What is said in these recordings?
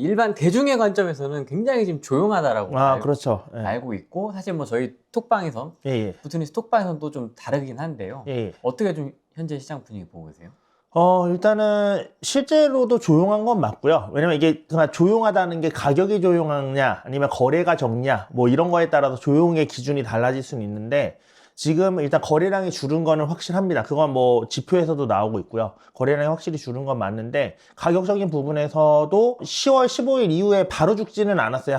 일반 대중의 관점에서는 굉장히 지금 조용하다라고 그렇죠. 예. 알고 있고, 사실 뭐 저희 톡방에선 예. 부트니스 톡방에서도 좀 다르긴 한데요. 예. 어떻게 좀 현재 시장 분위기 보고 계세요? 일단은 실제로도 조용한 건 맞고요. 왜냐면 이게 그냥 조용하다는 게 가격이 조용하냐 아니면 거래가 적냐 뭐 이런 거에 따라서 조용의 기준이 달라질 수는 있는데, 지금 일단 거래량이 줄은 거는 확실합니다. 그건 뭐 지표에서도 나오고 있고요. 거래량이 확실히 줄은 건 맞는데, 가격적인 부분에서도 10월 15일 이후에 바로 죽지는 않았어요.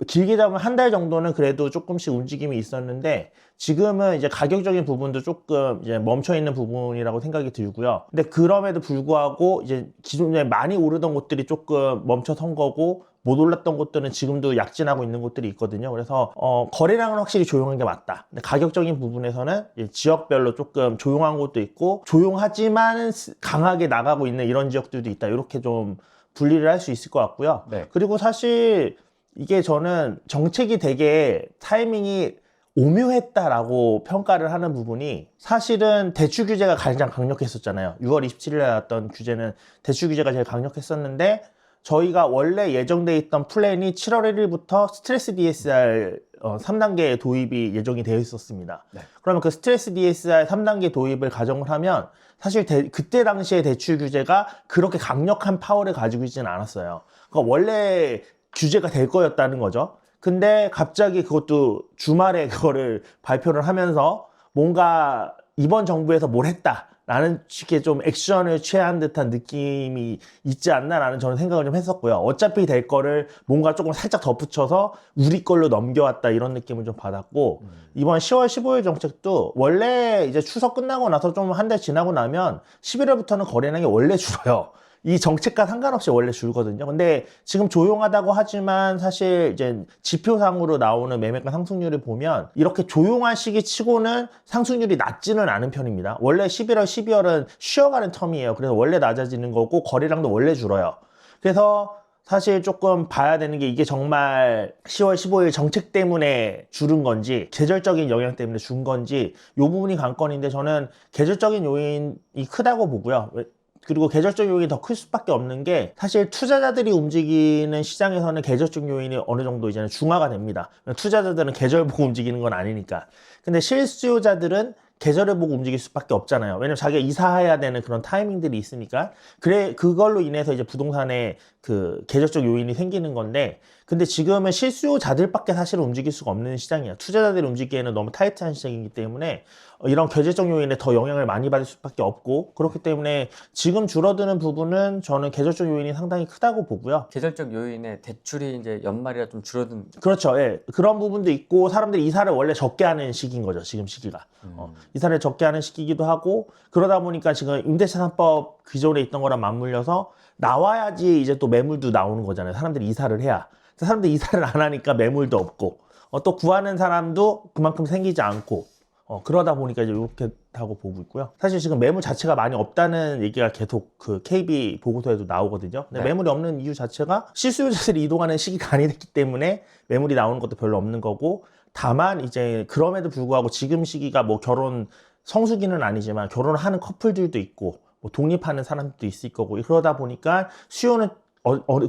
길게 잡으면 한 달 정도는 그래도 조금씩 움직임이 있었는데, 지금은 이제 가격적인 부분도 조금 이제 멈춰 있는 부분이라고 생각이 들고요. 근데 그럼에도 불구하고 이제 기존에 많이 오르던 곳들이 조금 멈춰선 거고, 못 올랐던 곳들은 지금도 약진하고 있는 곳들이 있거든요. 그래서 거래량은 확실히 조용한 게 맞다. 근데 가격적인 부분에서는 지역별로 조금 조용한 곳도 있고, 조용하지만 강하게 나가고 있는 이런 지역들도 있다. 이렇게 좀 분리를 할 수 있을 것 같고요. 네. 그리고 사실 이게 저는 정책이 되게 타이밍이 오묘했다라고 평가를 하는 부분이, 사실은 대출 규제가 가장 강력했었잖아요. 6월 27일에 나왔던 규제는 대출 규제가 제일 강력했었는데, 저희가 원래 예정돼 있던 플랜이 7월 1일부터 스트레스 DSR 3단계 도입이 예정이 되어 있었습니다. 네. 그러면 그 스트레스 DSR 3단계 도입을 가정을 하면, 사실 그때 당시에 대출 규제가 그렇게 강력한 파워를 가지고 있지는 않았어요. 그러니까 원래 규제가 될 거였다는 거죠. 근데 갑자기 그것도 주말에 그거를 발표를 하면서 뭔가 이번 정부에서 뭘 했다라는 식의 좀 액션을 취한 듯한 느낌이 있지 않나라는 저는 생각을 좀 했었고요. 어차피 될 거를 뭔가 조금 살짝 덧붙여서 우리 걸로 넘겨왔다, 이런 느낌을 좀 받았고, 이번 10월 15일 정책도 원래 이제 추석 끝나고 나서 좀 한 달 지나고 나면 11월부터는 거래량이 원래 줄어요. 이 정책과 상관없이 원래 줄거든요. 근데 지금 조용하다고 하지만 사실 이제 지표상으로 나오는 매매가 상승률을 보면 이렇게 조용한 시기 치고는 상승률이 낮지는 않은 편입니다. 원래 11월, 12월은 쉬어가는 텀이에요. 그래서 원래 낮아지는 거고, 거래량도 원래 줄어요. 그래서 사실 조금 봐야 되는 게, 이게 정말 10월 15일 정책 때문에 줄은 건지 계절적인 영향 때문에 준 건지, 이 부분이 관건인데, 저는 계절적인 요인이 크다고 보고요. 그리고 계절적 요인이 더 클 수밖에 없는 게, 사실 투자자들이 움직이는 시장에서는 계절적 요인이 어느 정도 이제는 중화가 됩니다. 투자자들은 계절 보고 움직이는 건 아니니까. 근데 실수요자들은 계절을 보고 움직일 수밖에 없잖아요. 왜냐면 자기가 이사해야 되는 그런 타이밍들이 있으니까. 그걸로 인해서 이제 부동산에 그 계절적 요인이 생기는 건데, 근데 지금은 실수요자들밖에 사실 움직일 수가 없는 시장이에요. 투자자들이 움직이기에는 너무 타이트한 시장이기 때문에 이런 계절적 요인에 더 영향을 많이 받을 수밖에 없고, 그렇기 때문에 지금 줄어드는 부분은 저는 계절적 요인이 상당히 크다고 보고요. 계절적 요인에 대출이 이제 연말이라 좀 줄어든. 그렇죠. 예. 그런 부분도 있고, 사람들이 이사를 원래 적게 하는 시기인 거죠. 지금 시기가. 이사를 적게 하는 시기이기도 하고, 그러다 보니까 지금 임대차 3법 기존에 있던 거랑 맞물려서 나와야지 이제 또 매물도 나오는 거잖아요. 사람들이 이사를 해야. 사람들이 이사를 안 하니까 매물도 없고, 또 구하는 사람도 그만큼 생기지 않고, 그러다 보니까 이제 이렇게 하고 보고 있고요. 사실 지금 매물 자체가 많이 없다는 얘기가 계속 그 KB 보고서에도 나오거든요. 근데 네. 매물이 없는 이유 자체가 실수요자들이 이동하는 시기가 아니기 때문에 매물이 나오는 것도 별로 없는 거고, 다만 이제 그럼에도 불구하고 지금 시기가 뭐 결혼 성수기는 아니지만 결혼을 하는 커플들도 있고, 뭐 독립하는 사람들도 있을 거고, 그러다 보니까 수요는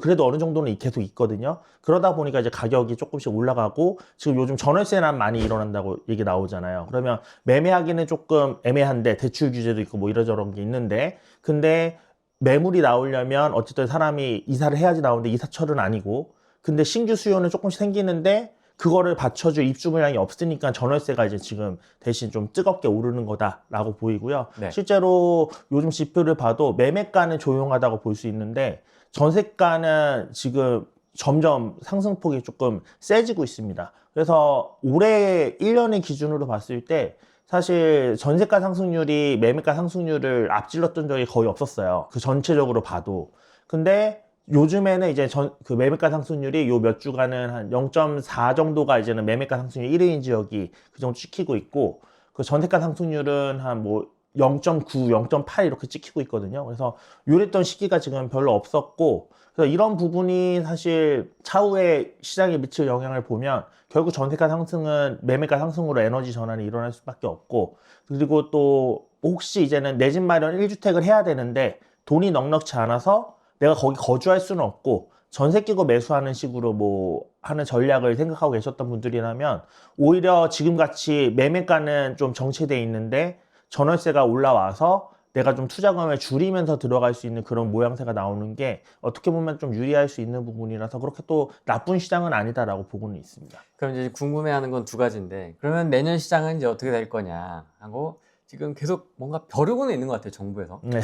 그래도 어느 정도는 계속 있거든요. 그러다 보니까 이제 가격이 조금씩 올라가고, 지금 요즘 전월세난 많이 일어난다고 얘기 나오잖아요. 그러면 매매하기는 조금 애매한데, 대출 규제도 있고 뭐 이러저런 게 있는데, 근데 매물이 나오려면 어쨌든 사람이 이사를 해야지 나오는데 이사철은 아니고, 근데 신규 수요는 조금씩 생기는데 그거를 받쳐줄 입주 물량이 없으니까 전월세가 이제 지금 대신 좀 뜨겁게 오르는 거다라고 보이고요. 네. 실제로 요즘 지표를 봐도 매매가는 조용하다고 볼 수 있는데, 전세가는 지금 점점 상승폭이 조금 세지고 있습니다. 그래서 올해 1년의 기준으로 봤을 때 사실 전세가 상승률이 매매가 상승률을 앞질렀던 적이 거의 없었어요. 그 전체적으로 봐도. 근데 요즘에는 이제 그 매매가 상승률이 요 몇 주간은 한 0.4 정도가 이제는 매매가 상승률 1위인 지역이 그 정도 찍히고 있고, 그 전세가 상승률은 한 뭐 0.9, 0.8 이렇게 찍히고 있거든요. 그래서 요랬던 시기가 지금 별로 없었고, 그래서 이런 부분이 사실 차후에 시장에 미칠 영향을 보면 결국 전세가 상승은 매매가 상승으로 에너지 전환이 일어날 수밖에 없고, 그리고 또 혹시 이제는 내 집 마련 1주택을 해야 되는데 돈이 넉넉치 않아서 내가 거기 거주할 수는 없고, 전세 끼고 매수하는 식으로 뭐 하는 전략을 생각하고 계셨던 분들이라면 오히려 지금같이 매매가는 좀 정체돼 있는데 전월세가 올라와서 내가 좀 투자금을 줄이면서 들어갈 수 있는 그런 모양새가 나오는 게 어떻게 보면 좀 유리할 수 있는 부분이라서 그렇게 또 나쁜 시장은 아니다라고 보고는 있습니다. 그럼 이제 궁금해하는 건 두 가지인데 그러면 내년 시장은 이제 어떻게 될 거냐 하고 지금 계속 뭔가 벼르고는 있는 것 같아요, 정부에서. 네.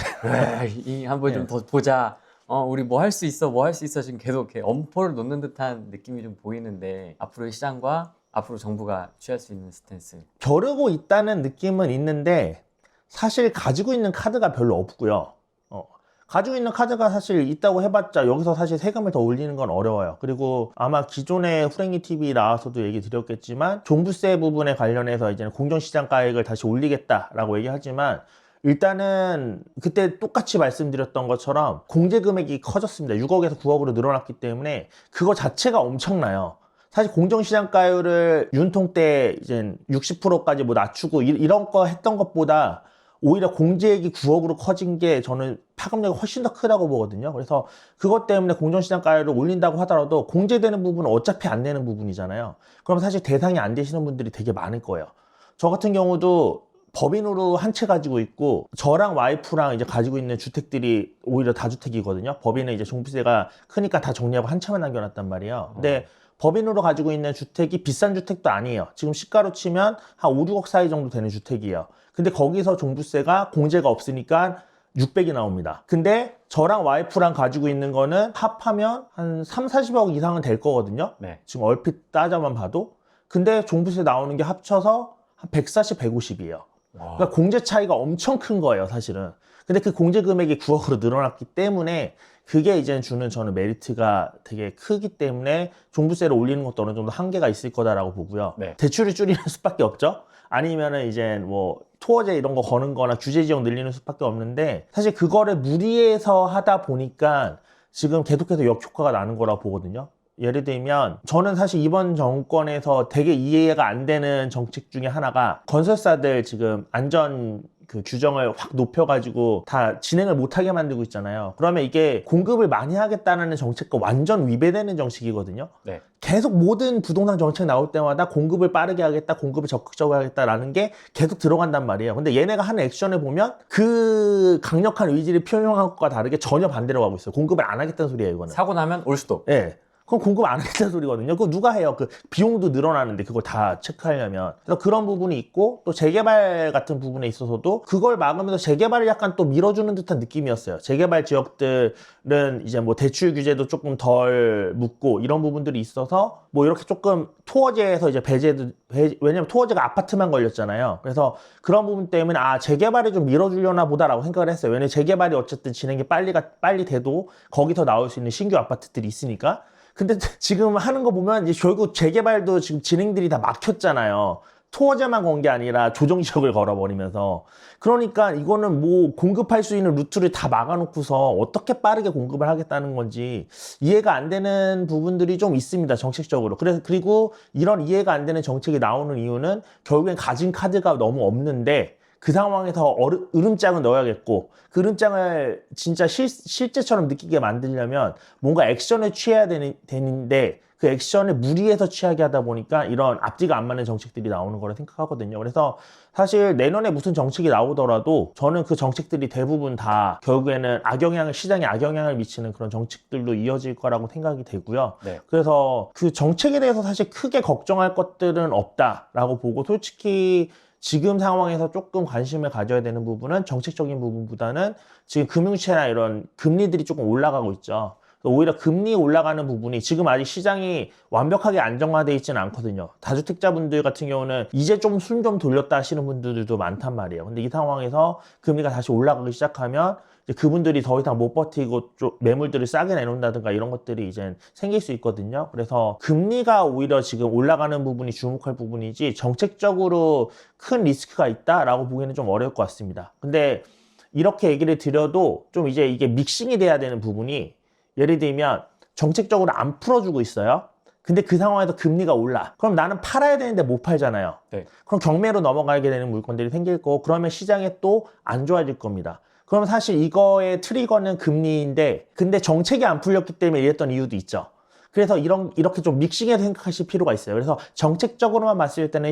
이 한번 좀 더 보자. 우리 뭐 할 수 있어, 뭐 할 수 있어. 지금 계속 이렇게 엄포를 놓는 듯한 느낌이 좀 보이는데 앞으로의 시장과 앞으로 정부가 취할 수 있는 스탠스. 벼르고 있다는 느낌은 있는데 사실 가지고 있는 카드가 별로 없고요. 가지고 있는 카드가 사실 있다고 해봤자 여기서 사실 세금을 더 올리는 건 어려워요. 그리고 아마 기존에 후랭이 TV 나와서도 얘기 드렸겠지만 종부세 부분에 관련해서 이제는 공정시장가액을 다시 올리겠다라고 얘기하지만 일단은 그때 똑같이 말씀드렸던 것처럼 공제 금액이 커졌습니다. 6억에서 9억으로 늘어났기 때문에 그거 자체가 엄청나요. 사실 공정시장가율을 윤통 때 이제 60%까지 뭐 낮추고 이런 거 했던 것보다 오히려 공제액이 9억으로 커진 게 저는 파급력이 훨씬 더 크다고 보거든요. 그래서 그것 때문에 공정시장가율을 올린다고 하더라도 공제되는 부분은 어차피 안 되는 부분이잖아요. 그럼 사실 대상이 안 되시는 분들이 되게 많을 거예요. 저 같은 경우도 법인으로 한 채 가지고 있고 저랑 와이프랑 이제 가지고 있는 주택들이 오히려 다주택이거든요. 법인은 이제 종부세가 크니까 다 정리하고 한 채만 남겨놨단 말이에요. 근데 법인으로 가지고 있는 주택이 비싼 주택도 아니에요. 지금 시가로 치면 한 5, 6억 사이 정도 되는 주택이에요. 근데 거기서 종부세가 공제가 없으니까 600이 나옵니다. 근데 저랑 와이프랑 가지고 있는 거는 합하면 한 3, 40억 이상은 될 거거든요. 네. 지금 얼핏 따져만 봐도. 근데 종부세 나오는 게 합쳐서 한 140, 150이에요. 그러니까 공제 차이가 엄청 큰 거예요, 사실은. 근데 그 공제 금액이 9억으로 늘어났기 때문에 그게 이제 주는 저는 메리트가 되게 크기 때문에 종부세를 올리는 것도 어느 정도 한계가 있을 거다라고 보고요. 네. 대출을 줄이는 수밖에 없죠. 아니면은 이제 뭐 토어제 이런 거 거는 거나 규제 지역 늘리는 수밖에 없는데 사실 그거를 무리해서 하다 보니까 지금 계속해서 역효과가 나는 거라고 보거든요. 예를 들면 저는 사실 이번 정권에서 되게 이해가 안 되는 정책 중에 하나가 건설사들 지금 안전 그 규정을 확 높여가지고 다 진행을 못하게 만들고 있잖아요. 그러면 이게 공급을 많이 하겠다는 정책과 완전 위배되는 정책이거든요. 네. 계속 모든 부동산 정책 나올 때마다 공급을 빠르게 하겠다, 공급을 적극적으로 하겠다라는 게 계속 들어간단 말이에요. 근데 얘네가 하는 액션을 보면 그 강력한 의지를 표명한 것과 다르게 전혀 반대로 가고 있어요. 공급을 안 하겠다는 소리예요, 이거는. 사고 나면 올 수도. 예. 그럼 공급 안 하겠다는 소리거든요. 그거 누가 해요? 그 비용도 늘어나는데 그걸 다 체크하려면. 그래서 그런 부분이 있고 또 재개발 같은 부분에 있어서도 그걸 막으면서 재개발을 약간 또 밀어주는 듯한 느낌이었어요. 재개발 지역들은 이제 뭐 대출 규제도 조금 덜 묻고 이런 부분들이 있어서 뭐 이렇게 조금 토어제에서 이제 왜냐면 토어제가 아파트만 걸렸잖아요. 그래서 그런 부분 때문에 재개발을 좀 밀어주려나 보다라고 생각을 했어요. 왜냐면 재개발이 어쨌든 진행이 빨리 돼도 거기서 나올 수 있는 신규 아파트들이 있으니까. 근데 지금 하는 거 보면 이제 결국 재개발도 지금 진행들이 다 막혔잖아요. 토어제만 건 게 아니라 조정지역을 걸어버리면서. 그러니까 이거는 뭐 공급할 수 있는 루트를 다 막아놓고서 어떻게 빠르게 공급을 하겠다는 건지 이해가 안 되는 부분들이 좀 있습니다, 정책적으로. 그리고 이런 이해가 안 되는 정책이 나오는 이유는 결국엔 가진 카드가 너무 없는데 그 상황에서 으름장을 넣어야겠고 그 으름장을 진짜 실제처럼 느끼게 만들려면 뭔가 액션을 취해야 되는데 그 액션을 무리해서 취하게 하다 보니까 이런 앞뒤가 안 맞는 정책들이 나오는 거라 생각하거든요. 그래서 사실 내년에 무슨 정책이 나오더라도 저는 그 정책들이 대부분 다 결국에는 시장에 악영향을 미치는 그런 정책들로 이어질 거라고 생각이 되고요. 네. 그래서 그 정책에 대해서 사실 크게 걱정할 것들은 없다라고 보고 솔직히 지금 상황에서 조금 관심을 가져야 되는 부분은 정책적인 부분보다는 지금 금융채나 이런 금리들이 조금 올라가고 있죠. 오히려 금리 올라가는 부분이 지금 아직 시장이 완벽하게 안정화되어 있지는 않거든요. 다주택자분들 같은 경우는 이제 좀 숨 좀 돌렸다 하시는 분들도 많단 말이에요. 근데 이 상황에서 금리가 다시 올라가기 시작하면 이제 그분들이 더 이상 못 버티고 좀 매물들을 싸게 내놓는다든가 이런 것들이 이제 생길 수 있거든요. 그래서 금리가 오히려 지금 올라가는 부분이 주목할 부분이지 정책적으로 큰 리스크가 있다라고 보기에는 좀 어려울 것 같습니다. 근데 이렇게 얘기를 드려도 좀 이제 이게 믹싱이 돼야 되는 부분이 예를 들면 정책적으로 안 풀어주고 있어요. 근데 그 상황에서 금리가 올라. 그럼 나는 팔아야 되는데 못 팔잖아요. 네. 그럼 경매로 넘어가게 되는 물건들이 생길 거고 그러면 시장에 또 안 좋아질 겁니다. 그럼 사실 이거의 트리거는 금리인데 근데 정책이 안 풀렸기 때문에 이랬던 이유도 있죠. 그래서 이렇게 좀 믹싱해서 생각하실 필요가 있어요. 그래서 정책적으로만 봤을 때는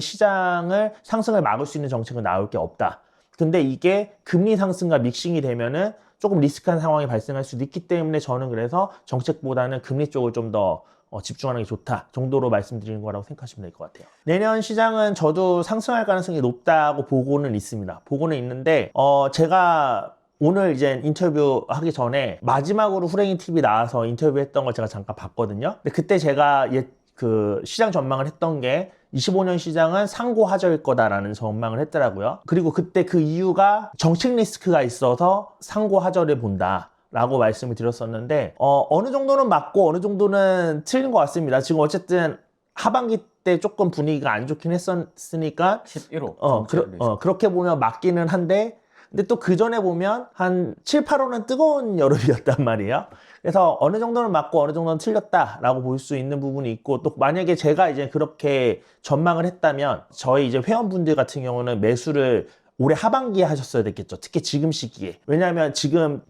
상승을 막을 수 있는 정책은 나올 게 없다. 근데 이게 금리 상승과 믹싱이 되면은 조금 리스크한 상황이 발생할 수도 있기 때문에 저는 그래서 정책보다는 금리 쪽을 좀 더 집중하는 게 좋다 정도로 말씀드리는 거라고 생각하시면 될 것 같아요. 내년 시장은 저도 상승할 가능성이 높다고 보고는 있습니다. 보고는 있는데 제가 오늘 이제 인터뷰 하기 전에 마지막으로 후랭이 TV 나와서 인터뷰했던 걸 제가 잠깐 봤거든요. 근데 그때 제가 그 시장 전망을 했던 게 25년 시장은 상고 하저일 거다라는 전망을 했더라고요. 그리고 그때 그 이유가 정책 리스크가 있어서 상고 하저를 본다. 라고 말씀을 드렸었는데 어느 정도는 맞고 어느 정도는 틀린 것 같습니다. 지금 어쨌든 하반기 때 조금 분위기가 안 좋긴 했었으니까 11호 그렇게 보면 맞기는 한데 근데 또 그 전에 보면 한 7, 8호는 뜨거운 여름이었단 말이에요. 그래서 어느 정도는 맞고 어느 정도는 틀렸다라고 볼 수 있는 부분이 있고 또 만약에 제가 이제 그렇게 전망을 했다면 저희 이제 회원분들 같은 경우는 매수를 올해 하반기에 하셨어야 됐겠죠. 특히 지금 시기에. 왜냐하면 지금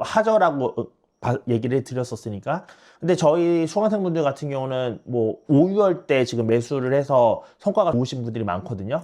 하저라고 얘기를 드렸었으니까. 근데 저희 수강생분들 같은 경우는 뭐 5, 6월 때 지금 매수를 해서 성과가 좋으신 분들이 많거든요.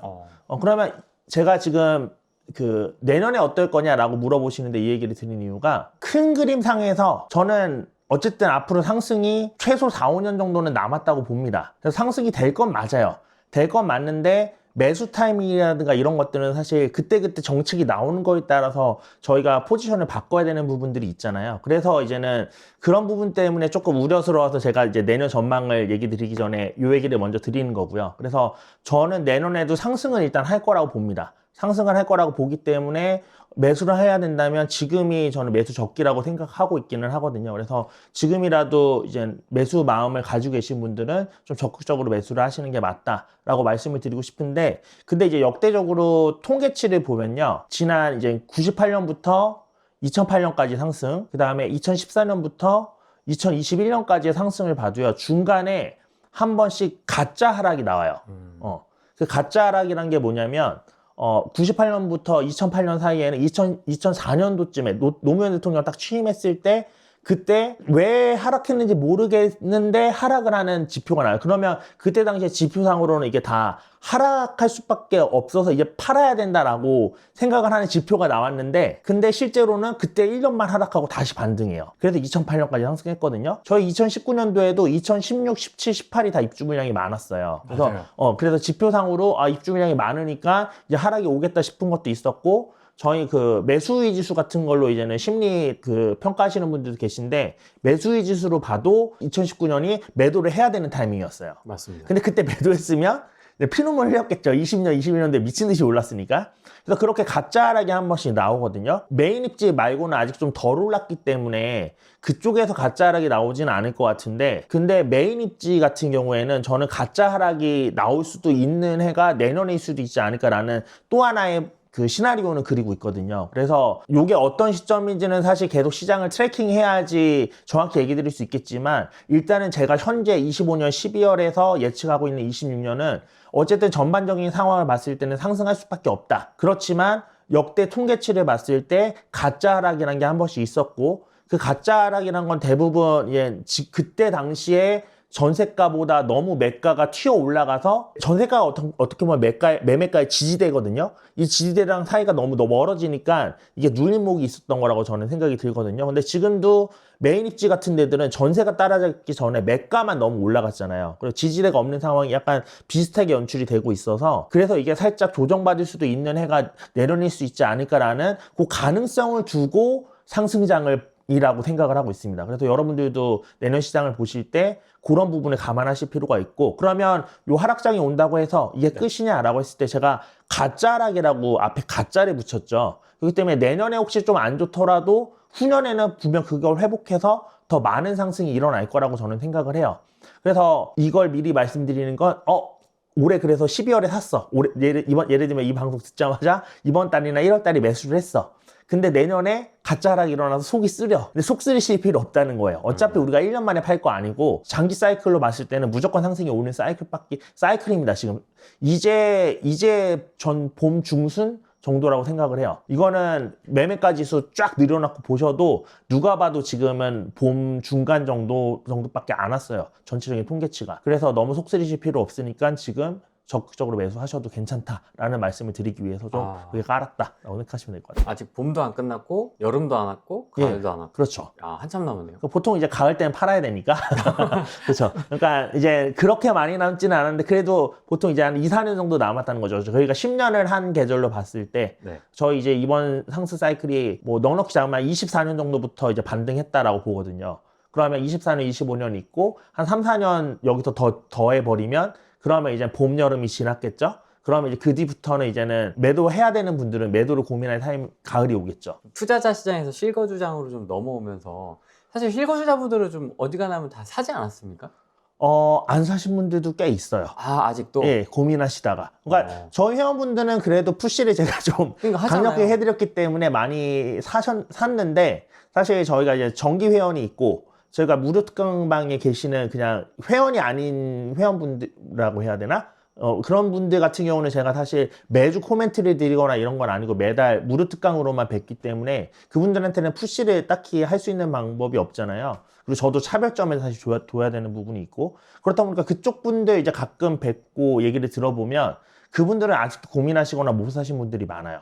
그러면 제가 지금 그 내년에 어떨 거냐라고 물어보시는데 이 얘기를 드린 이유가 큰 그림 상에서 저는 어쨌든 앞으로 상승이 최소 4, 5년 정도는 남았다고 봅니다. 그래서 상승이 될 건 맞아요. 될 건 맞는데 매수 타이밍이라든가 이런 것들은 사실 그때그때 정책이 나오는 거에 따라서 저희가 포지션을 바꿔야 되는 부분들이 있잖아요. 그래서 이제는 그런 부분 때문에 조금 우려스러워서 제가 이제 내년 전망을 얘기 드리기 전에 이 얘기를 먼저 드리는 거고요. 그래서 저는 내년에도 상승은 일단 할 거라고 봅니다. 상승을 할 거라고 보기 때문에 매수를 해야 된다면 지금이 저는 매수 적기라고 생각하고 있기는 하거든요. 그래서 지금이라도 이제 매수 마음을 가지고 계신 분들은 좀 적극적으로 매수를 하시는 게 맞다라고 말씀을 드리고 싶은데 근데 이제 역대적으로 통계치를 보면요. 지난 이제 98년부터 2008년까지 상승, 그 다음에 2014년부터 2021년까지의 상승을 봐도요. 중간에 한 번씩 가짜 하락이 나와요. 그 가짜 하락이란 게 뭐냐면 98년부터 2008년 사이에는 2004년도쯤에 노무현 대통령 딱 취임했을 때 그때 왜 하락했는지 모르겠는데 하락을 하는 지표가 나와요. 그러면 그때 당시에 지표상으로는 이게 다 하락할 수밖에 없어서 이제 팔아야 된다라고 생각을 하는 지표가 나왔는데 근데 실제로는 그때 1년만 하락하고 다시 반등해요. 그래서 2008년까지 상승했거든요. 저희 2019년도에도 2016, 17, 18이 다 입주 물량이 많았어요. 그래서 그래서 지표상으로 입주 물량이 많으니까 이제 하락이 오겠다 싶은 것도 있었고 저희 그 매수의 지수 같은 걸로 이제는 심리 그 평가하시는 분들도 계신데 매수의 지수로 봐도 2019년이 매도를 해야 되는 타이밍이었어요. 맞습니다. 근데 그때 매도했으면 피눈물 흘렸겠죠. 20년, 21년도에 미친 듯이 올랐으니까. 그래서 그렇게 가짜 하락이 한 번씩 나오거든요. 메인 입지 말고는 아직 좀 덜 올랐기 때문에 그쪽에서 가짜 하락이 나오지는 않을 것 같은데 근데 메인 입지 같은 경우에는 저는 가짜 하락이 나올 수도 있는 해가 내년일 수도 있지 않을까라는 또 하나의 그 시나리오는 그리고 있거든요. 그래서 이게 어떤 시점인지는 사실 계속 시장을 트래킹 해야지 정확히 얘기 드릴 수 있겠지만 일단은 제가 현재 25년 12월에서 예측하고 있는 26년은 어쨌든 전반적인 상황을 봤을 때는 상승할 수밖에 없다. 그렇지만 역대 통계치를 봤을 때 가짜 하락이라는 게 한 번씩 있었고 그 가짜 하락이라는 건 대부분 그때 당시에 전세가보다 너무 매가가 튀어 올라가서 전세가가 어떻게 보면 매매가의 지지대거든요. 이 지지대랑 사이가 너무 멀어지니까 이게 눌림목이 있었던 거라고 저는 생각이 들거든요. 근데 지금도 메인 입지 같은 데들은 전세가 따라잡기 전에 매가만 너무 올라갔잖아요. 그리고 지지대가 없는 상황이 약간 비슷하게 연출이 되고 있어서 그래서 이게 살짝 조정받을 수도 있는 해가 내려낼 수 있지 않을까라는 그 가능성을 두고 상승장을 이라고 생각을 하고 있습니다. 그래서 여러분들도 내년 시장을 보실 때 그런 부분을 감안하실 필요가 있고 그러면 요 하락장이 온다고 해서 이게 끝이냐라고 했을 때 제가 가짜 하락이라고 앞에 가짜를 붙였죠. 그렇기 때문에 내년에 혹시 좀 안 좋더라도 후년에는 분명 그걸 회복해서 더 많은 상승이 일어날 거라고 저는 생각을 해요. 그래서 이걸 미리 말씀드리는 건 올해 그래서 12월에 샀어. 예를 들면 이 방송 듣자마자 이번 달이나 1월 달에 매수를 했어. 근데 내년에 가짜 하락이 일어나서 속이 쓰려. 근데 속 쓰리실 필요 없다는 거예요. 어차피 우리가 1년 만에 팔 거 아니고 장기 사이클로 봤을 때는 무조건 상승이 오는 사이클입니다. 지금 이제 봄 중순 정도라고 생각을 해요. 이거는 매매가 지수 쫙 늘어놓고 보셔도 누가 봐도 지금은 봄 중간 정도밖에 안 왔어요. 전체적인 통계치가. 그래서 너무 속쓰리실 필요 없으니까 지금 적극적으로 매수하셔도 괜찮다라는 말씀을 드리기 위해서 좀 그게 깔았다라고 생각하시면 될 것 같아요. 아직 봄도 안 끝났고 여름도 안 왔고 가을도 안 왔고. 그렇죠. 한참 남았네요. 보통 이제 가을 때는 팔아야 되니까. 그렇죠. 그러니까 이제 그렇게 많이 남지는 않았는데 그래도 보통 이제 한 2, 4년 정도 남았다는 거죠. 저희가 10년을 한 계절로 봤을 때 네. 저희 이제 이번 상승 사이클이 뭐 넉넉히 잡으면 24년 정도부터 이제 반등했다라고 보거든요. 그러면 24년, 25년 있고 한 3, 4년 여기서 더해버리면 그러면 이제 봄, 여름이 지났겠죠? 그러면 이제 그 뒤부터는 이제는 매도해야 되는 분들은 매도를 고민할 타임, 가을이 오겠죠. 투자자 시장에서 실거주장으로 좀 넘어오면서 사실 실거주자분들은 좀 어디가나면 다 사지 않았습니까? 안 사신 분들도 꽤 있어요. 아직도? 예, 고민하시다가. 그러니까 저희 회원분들은 그래도 푸시를 제가 좀 그러니까 강력히 해드렸기 때문에 많이 샀는데 사실 저희가 이제 정기 회원이 있고 저희가 무료 특강방에 계시는 그냥 회원이 아닌 회원분들이라고 해야 되나? 그런 분들 같은 경우는 제가 사실 매주 코멘트를 드리거나 이런 건 아니고 매달 무료 특강으로만 뵙기 때문에 그분들한테는 푸시를 딱히 할 수 있는 방법이 없잖아요. 그리고 저도 차별점을 사실 둬야 되는 부분이 있고 그렇다 보니까 그쪽 분들 이제 가끔 뵙고 얘기를 들어보면 그분들은 아직도 고민하시거나 못 사신 분들이 많아요.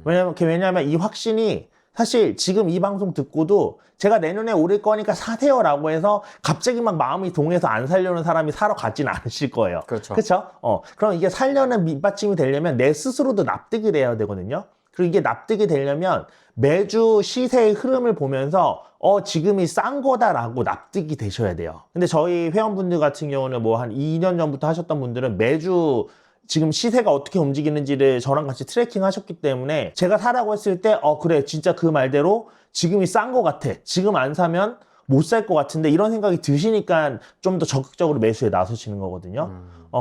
왜냐면 이 확신이 사실 지금 이 방송 듣고도 제가 내년에 오를 거니까 사세요 라고 해서 갑자기 막 마음이 동해서 안 사려는 사람이 사러 가지는 않으실 거예요. 그렇죠. 그렇죠? 그럼 이게 살려는 밑받침이 되려면 내 스스로도 납득이 돼야 되거든요. 그리고 이게 납득이 되려면 매주 시세의 흐름을 보면서 지금이 싼 거다라고 납득이 되셔야 돼요. 근데 저희 회원분들 같은 경우는 뭐 한 2년 전부터 하셨던 분들은 매주 지금 시세가 어떻게 움직이는지를 저랑 같이 트래킹 하셨기 때문에 제가 사라고 했을 때 그래 진짜 그 말대로 지금이 싼 거 같아. 지금 안 사면 못 살 것 같은데 이런 생각이 드시니까 좀 더 적극적으로 매수에 나서시는 거거든요.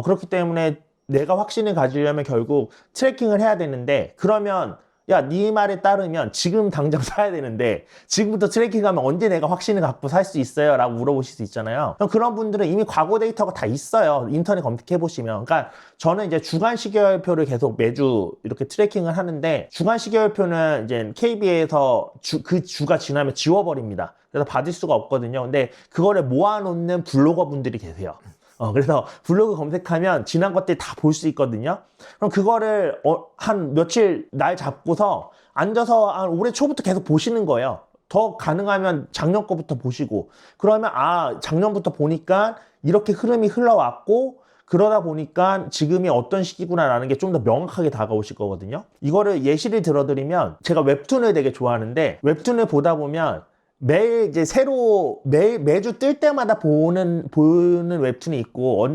그렇기 때문에 내가 확신을 가지려면 결국 트래킹을 해야 되는데 그러면 야, 네 말에 따르면 지금 당장 사야 되는데 지금부터 트래킹하면 언제 내가 확신을 갖고 살 수 있어요? 라고 물어보실 수 있잖아요. 그럼 그런 분들은 이미 과거 데이터가 다 있어요. 인터넷 검색해 보시면. 그러니까 저는 이제 주간 시계열표를 계속 매주 이렇게 트래킹을 하는데 주간 시계열표는 이제 KB에서 그 주가 지나면 지워버립니다. 그래서 받을 수가 없거든요. 근데 그거를 모아놓는 블로거 분들이 계세요. 그래서 블로그 검색하면 지난 것들 다 볼 수 있거든요. 그럼 그거를 한 며칠 날 잡고서 앉아서 한 올해 초부터 계속 보시는 거예요. 더 가능하면 작년 거부터 보시고 그러면 작년부터 보니까 이렇게 흐름이 흘러왔고 그러다 보니까 지금이 어떤 시기구나라는 게 좀 더 명확하게 다가오실 거거든요. 이거를 예시를 들어드리면 제가 웹툰을 되게 좋아하는데 웹툰을 보다 보면 매일 이제 매주 뜰 때마다 보는 웹툰이 있고,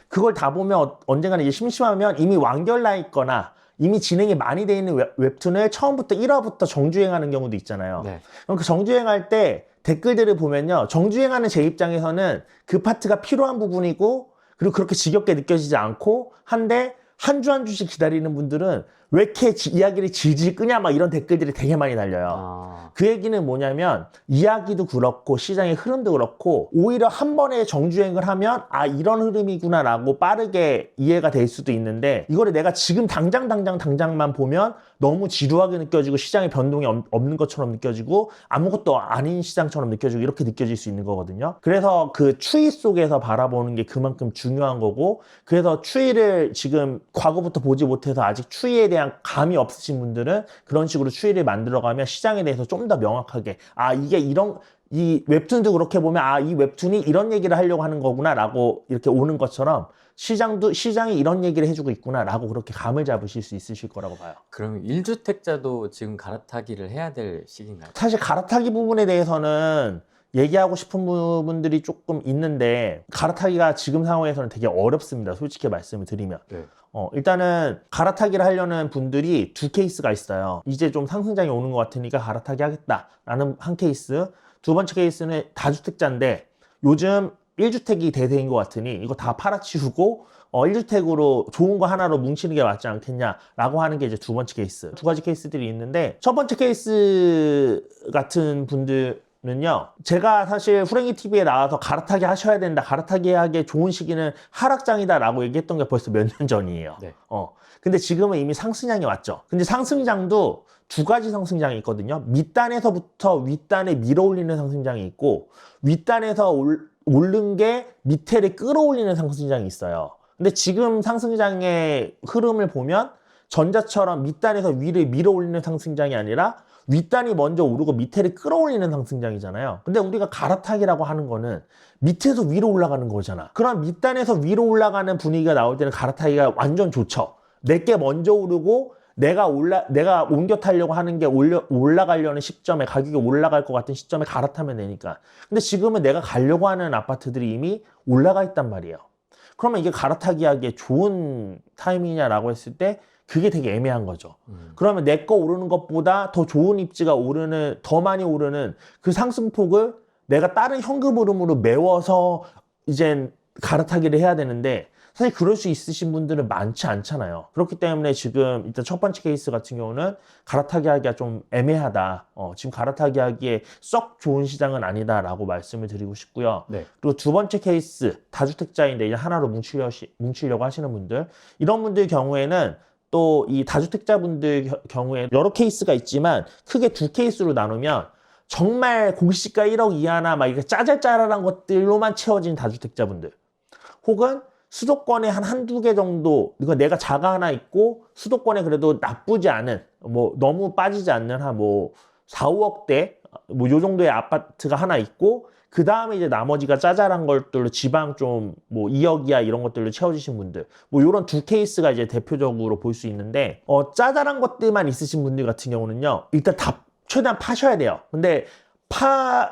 그걸 다 보면 언젠가는 이제 심심하면 이미 완결나 있거나 이미 진행이 많이 돼 있는 웹툰을 처음부터 1화부터 정주행하는 경우도 있잖아요. 네. 그럼 그 정주행할 때 댓글들을 보면요. 정주행하는 제 입장에서는 그 파트가 필요한 부분이고, 그리고 그렇게 지겹게 느껴지지 않고, 한데, 한 주 한 주씩 기다리는 분들은 왜 이렇게 이야기를 질질 끄냐 막 이런 댓글들이 되게 많이 달려요. 그 얘기는 뭐냐면 이야기도 그렇고 시장의 흐름도 그렇고 오히려 한 번에 정주행을 하면 이런 흐름이구나 라고 빠르게 이해가 될 수도 있는데 이거를 내가 지금 당장만 보면 너무 지루하게 느껴지고 시장의 변동이 없는 것처럼 느껴지고 아무것도 아닌 시장처럼 느껴지고 이렇게 느껴질 수 있는 거거든요. 그래서 그 추이 속에서 바라보는 게 그만큼 중요한 거고 그래서 추이를 지금 과거부터 보지 못해서 아직 추이에 대한 감이 없으신 분들은 그런 식으로 추이를 만들어가면 시장에 대해서 좀 더 명확하게 이게 이 웹툰도 그렇게 보면 이 웹툰이 이런 얘기를 하려고 하는 거구나 라고 이렇게 오는 것처럼 시장이 이런 얘기를 해주고 있구나 라고 그렇게 감을 잡으실 수 있으실 거라고 봐요. 그럼 1주택자도 지금 갈아타기를 해야 될 시기인가요? 사실 갈아타기 부분에 대해서는 얘기하고 싶은 부분들이 조금 있는데 갈아타기가 지금 상황에서는 되게 어렵습니다. 솔직히 말씀을 드리면. 네. 일단은 갈아타기를 하려는 분들이 두 케이스가 있어요. 이제 좀 상승장이 오는 것 같으니까 갈아타기 하겠다라는 한 케이스. 두 번째 케이스는 다주택자인데 요즘 1주택이 대세인 것 같으니 이거 다 팔아치우고 1주택으로 좋은 거 하나로 뭉치는 게 맞지 않겠냐라고 하는 게 이제 두 번째 케이스. 두 가지 케이스들이 있는데 첫 번째 케이스 같은 분들 는요, 제가 사실 후랭이 TV에 나와서 갈아타기 하셔야 된다, 갈아타기 하기에 좋은 시기는 하락장이다라고 얘기했던 게 벌써 몇 년 전이에요. 네. 근데 지금은 이미 상승장이 왔죠. 근데 상승장도 두 가지 상승장이 있거든요. 밑단에서부터 윗단에 밀어 올리는 상승장이 있고, 윗단에서 오른 게 밑에를 끌어올리는 상승장이 있어요. 근데 지금 상승장의 흐름을 보면 전자처럼 밑단에서 위를 밀어 올리는 상승장이 아니라 윗단이 먼저 오르고 밑에를 끌어올리는 상승장이잖아요. 근데 우리가 갈아타기라고 하는 거는 밑에서 위로 올라가는 거잖아. 그럼 밑단에서 위로 올라가는 분위기가 나올 때는 갈아타기가 완전 좋죠. 내게 먼저 오르고 내가 옮겨 타려고 하는 게 올라가려는 시점에, 가격이 올라갈 것 같은 시점에 갈아타면 되니까. 근데 지금은 내가 가려고 하는 아파트들이 이미 올라가 있단 말이에요. 그러면 이게 갈아타기 하기에 좋은 타이밍이냐라고 했을 때 그게 되게 애매한 거죠. 그러면 내 거 오르는 것보다 더 좋은 입지가 더 많이 오르는 그 상승폭을 내가 다른 현금 흐름으로 메워서 이젠 갈아타기를 해야 되는데, 사실 그럴 수 있으신 분들은 많지 않잖아요. 그렇기 때문에 지금 일단 첫 번째 케이스 같은 경우는 갈아타기 하기가 좀 애매하다. 지금 갈아타기 하기에 썩 좋은 시장은 아니다라고 말씀을 드리고 싶고요. 네. 그리고 두 번째 케이스, 다주택자인데 이제 하나로 뭉치려고 하시는 분들, 이런 분들 경우에는 또 이 다주택자분들 경우에 여러 케이스가 있지만 크게 두 케이스로 나누면 정말 공시가 1억 이하나 막 이렇게 짜잘짜잘한 것들로만 채워진 다주택자분들, 혹은 수도권에 한두 개 정도, 이거 내가 자가 하나 있고 수도권에 그래도 나쁘지 않은, 뭐 너무 빠지지 않는 한 4, 5억대 요 정도의 아파트가 하나 있고, 그 다음에 이제 나머지가 짜잘한 것들로 지방 좀 2억 이하 이런 것들로 채워주신 분들, 요런 두 케이스가 이제 대표적으로 볼 수 있는데, 짜잘한 것들만 있으신 분들 같은 경우는요, 일단 다 최대한 파셔야 돼요. 근데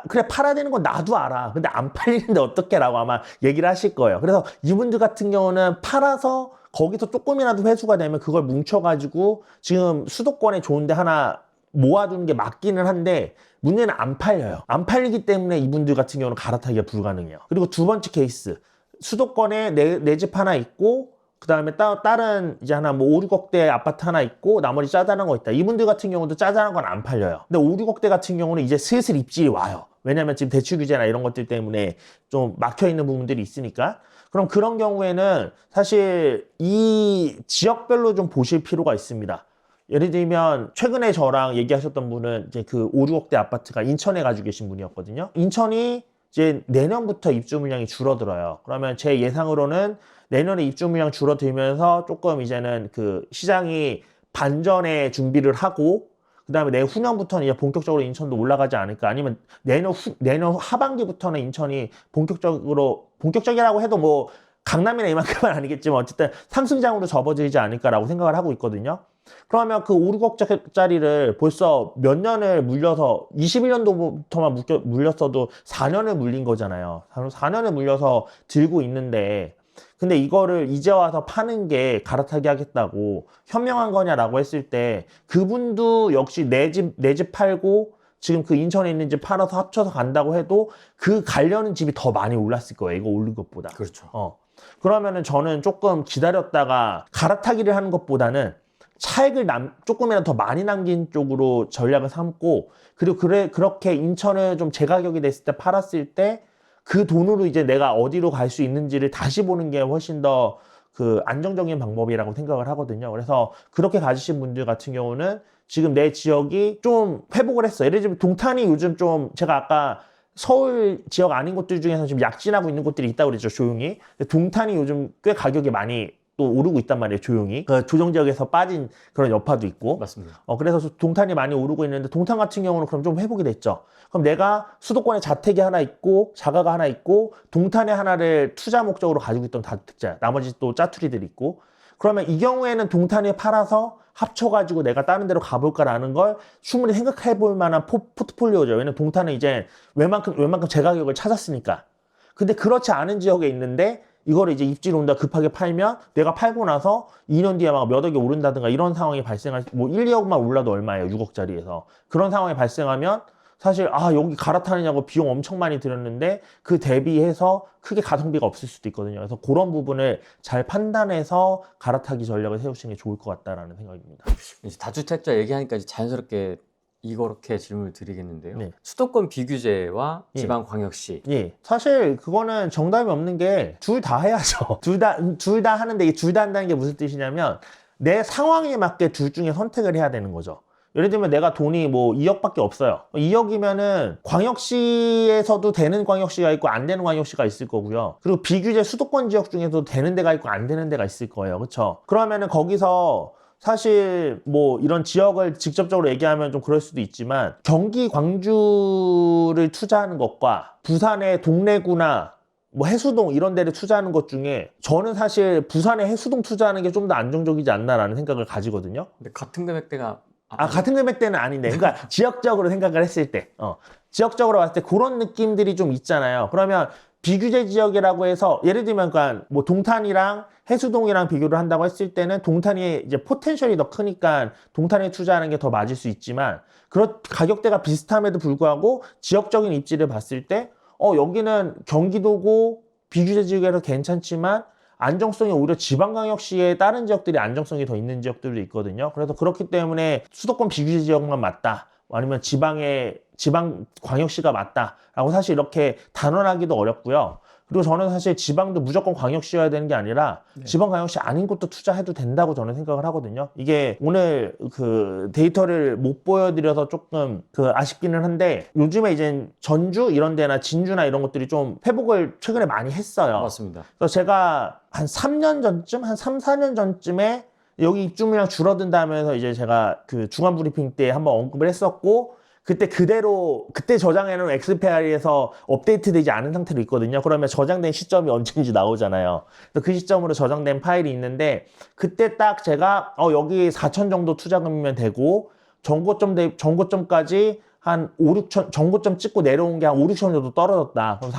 그래, 팔아야 되는 건 나도 알아. 근데 안 팔리는데 어떡해? 라고 아마 얘기를 하실 거예요. 그래서 이분들 같은 경우는 팔아서 거기서 조금이라도 회수가 되면 그걸 뭉쳐가지고 지금 수도권에 좋은데 하나 모아두는 게 맞기는 한데, 문제는 안 팔려요. 안 팔리기 때문에 이분들 같은 경우는 갈아타기가 불가능해요. 그리고 두 번째 케이스, 수도권에 내 집 하나 있고, 그 다음에 다른 이제 하나 5, 6억대 아파트 하나 있고 나머지 짜잘한 거 있다. 이분들 같은 경우도 짜잘한 건 안 팔려요. 근데 5, 6억대 같은 경우는 이제 슬슬 입질이 와요. 왜냐면 지금 대출 규제나 이런 것들 때문에 좀 막혀 있는 부분들이 있으니까. 그럼 그런 경우에는 사실 이 지역별로 좀 보실 필요가 있습니다. 예를 들면 최근에 저랑 얘기하셨던 분은 이제 그 5, 6억대 아파트가 인천에 가지고 계신 분이었거든요. 인천이 이제 내년부터 입주 물량이 줄어들어요. 그러면 제 예상으로는 내년에 입주 물량 줄어들면서 조금 이제는 그 시장이 반전의 준비를 하고, 그 다음에 내후년부터는 이제 본격적으로 인천도 올라가지 않을까. 아니면 내년 하반기부터는 인천이 본격적이라고 해도 강남이나 이만큼은 아니겠지만 어쨌든 상승장으로 접어들지 않을까라고 생각을 하고 있거든요. 그러면 그 5, 6억짜리를 벌써 몇 년을 물려서 21년도부터만 물렸어도 4년을 물린 거잖아요. 4년을 물려서 들고 있는데, 근데 이거를 이제 와서 파는 게 갈아타기 하겠다고 현명한 거냐라고 했을 때, 그분도 역시 내 집 팔고 지금 그 인천에 있는 집 팔아서 합쳐서 간다고 해도 그 가려는 집이 더 많이 올랐을 거예요. 이거 오른 것보다. 그렇죠. 그러면은 저는 조금 기다렸다가 갈아타기를 하는 것보다는 차익을 조금이라도 더 많이 남긴 쪽으로 전략을 삼고, 그리고 그렇게 인천을 좀 제가격이 됐을 때 팔았을 때 그 돈으로 이제 내가 어디로 갈 수 있는지를 다시 보는 게 훨씬 더 그 안정적인 방법이라고 생각을 하거든요. 그래서 그렇게 가지신 분들 같은 경우는 지금 내 지역이 좀 회복을 했어요. 예를 들면 동탄이 요즘 좀, 제가 아까 서울 지역 아닌 곳들 중에서 지금 약진하고 있는 곳들이 있다고 그랬죠, 조용히. 동탄이 요즘 꽤 가격이 많이 또 오르고 있단 말이에요, 조용히. 그 조정 지역에서 빠진 그런 여파도 있고. 맞습니다. 그래서 동탄이 많이 오르고 있는데, 동탄 같은 경우는 그럼 좀 회복이 됐죠. 그럼 내가 수도권에 자택이 하나 있고 자가가 하나 있고 동탄에 하나를 투자 목적으로 가지고 있던 다주택자, 나머지 또 짜투리들이 있고, 그러면 이 경우에는 동탄에 팔아서 합쳐가지고 내가 다른 데로 가볼까라는 걸 충분히 생각해 볼 만한 포트폴리오죠. 왜냐면 동탄은 이제 웬만큼 제 가격을 찾았으니까. 근데 그렇지 않은 지역에 있는데 이거를 이제 입지로 온다 급하게 팔면 내가 팔고 나서 2년 뒤에 막 몇 억이 오른다든가 이런 상황이 발생할, 1, 2억만 올라도 얼마예요, 6억짜리에서. 그런 상황이 발생하면 사실 여기 갈아타느냐고 비용 엄청 많이 들였는데 그 대비해서 크게 가성비가 없을 수도 있거든요. 그래서 그런 부분을 잘 판단해서 갈아타기 전략을 세우시는 게 좋을 것 같다라는 생각입니다. 이제 다주택자 얘기하니까 이제 자연스럽게 이렇게 질문을 드리겠는데요. 네. 수도권 비규제와 예. 지방광역시. 예. 사실 그거는 정답이 없는 게 둘 다 해야죠. 둘 다 하는데 이 둘 다 한다는 게 무슨 뜻이냐면 내 상황에 맞게 둘 중에 선택을 해야 되는 거죠. 예를 들면 내가 돈이 뭐 2억밖에 없어요. 2억이면은 광역시에서도 되는 광역시가 있고 안 되는 광역시가 있을 거고요. 그리고 비규제 수도권 지역 중에도 되는 데가 있고 안 되는 데가 있을 거예요. 그렇죠? 그러면은 거기서 사실 뭐 이런 지역을 직접적으로 얘기하면 좀 그럴 수도 있지만 경기 광주를 투자하는 것과 부산의 동래구나 뭐 해수동 이런 데를 투자하는 것 중에 저는 사실 부산의 해수동 투자하는 게 좀 더 안정적이지 않나라는 생각을 가지거든요. 근데 같은 금액대가 같은 금액대는 아닌데 그러니까 지역적으로 생각을 했을 때 지역적으로 봤을 때 그런 느낌들이 좀 있잖아요. 그러면 비규제 지역이라고 해서 예를 들면 그러니까 뭐 동탄이랑 해수동이랑 비교를 한다고 했을 때는 동탄이 이제 포텐셜이 더 크니까 동탄에 투자하는 게 더 맞을 수 있지만 그런 가격대가 비슷함에도 불구하고 지역적인 입지를 봤을 때 여기는 경기도고 비규제 지역이라서 괜찮지만 안정성이 오히려 지방광역시의 다른 지역들이 안정성이 더 있는 지역들도 있거든요. 그래서 그렇기 때문에 수도권 비규제 지역만 맞다. 아니면 지방광역시가 맞다라고 사실 이렇게 단언하기도 어렵고요. 그리고 저는 사실 지방도 무조건 광역시여야 되는 게 아니라 지방광역시 아닌 곳도 투자해도 된다고 저는 생각을 하거든요. 이게 오늘 그 데이터를 못 보여드려서 조금 아쉽기는 한데 요즘에 이제 전주 이런 데나 진주나 이런 것들이 좀 회복을 최근에 많이 했어요. 맞습니다. 그래서 제가 한 3년 전쯤, 한 3, 4년 전쯤에 여기 입주물량 줄어든다면서 이제 제가 그 중간 브리핑 때 한번 언급을 했었고 그때 저장해놓은 엑스페리에서 업데이트되지 않은 상태로 있거든요. 그러면 저장된 시점이 언제인지 나오잖아요. 그래서 그 시점으로 저장된 파일이 있는데 그때 딱 제가 여기 4천 정도 투자금이면 되고 정고점까지 한 5, 6천 정고점 찍고 내려온 게 한 5, 6천 정도 떨어졌다. 그럼